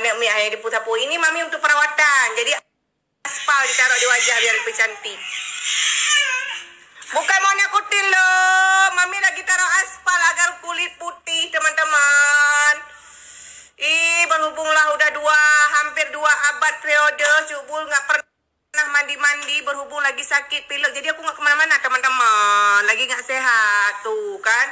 Nek Mi ayah diputar-putar. Ini Mami untuk perawatan. Jadi aspal ditaruh di wajah biar lebih cantik. Bukan mau nakutin loh. Mami lagi taruh aspal agar kulit putih, teman-teman. Berhubunglah udah hampir 2 abad periode Cubul nggak pernah mandi-mandi, berhubung lagi sakit pilek. Jadi aku nggak kemana-mana, teman-teman. Lagi nggak sehat tuh kan.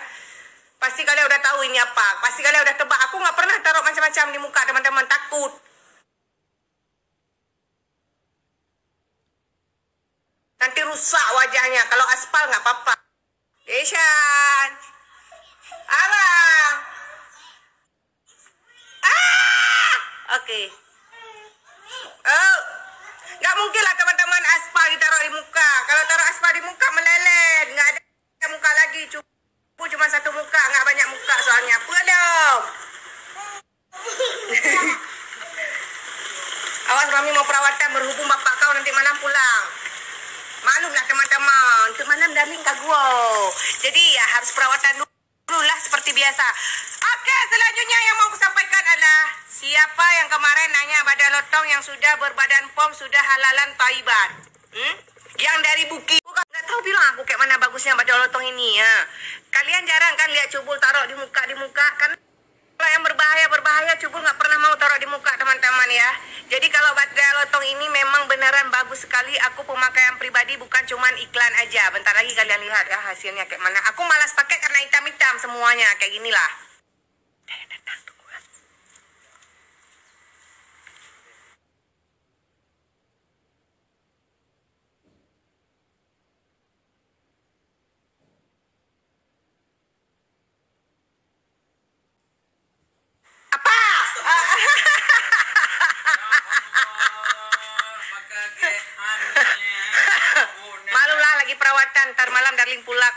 Pasti kalian udah tahu ini apa. Pasti kalian udah tebak. Aku nggak pernah taruh macam-macam di muka, teman-teman. Takut. Nanti rusak wajahnya. Kalau aspal nggak apa-apa. Deshan. Abang. Oke. Nggak mungkin lah teman-teman aspal ditaruh di muka. Kalau taruh aspal di muka meleleh. Nggak ada muka lagi. Cuma 1 muka. Nggak banyak muka soalnya. Pelom. Awas Mami mau perawatan berhubung bapak kau nanti malam pulang. Maklumlah teman-teman. Untuk malam darling kagua. Jadi ya harus perawatan dulu lah seperti biasa. Oke, selanjutnya yang mau aku sampaikan adalah siapa yang kemarin nanya pada lotong yang sudah berbadan POM sudah halalan taiban. Yang dari Buki. Bukan, nggak tahu bilang aku kayak mana bagusnya badan lotong ini ya. Kalian jarang kan lihat Cubul taruh di muka kan. Kalau yang berbahaya Cubul nggak pernah mau taruh di muka teman-teman ya. Jadi kalau badan lotong ini memang beneran bagus sekali. Aku pemakaian pribadi bukan cuman iklan aja. Bentar lagi kalian lihat ya hasilnya kayak mana. Aku malas pakai karena hitam-hitam semuanya kayak ginilah. Malulah lagi perawatan, ntar malam darling pulang.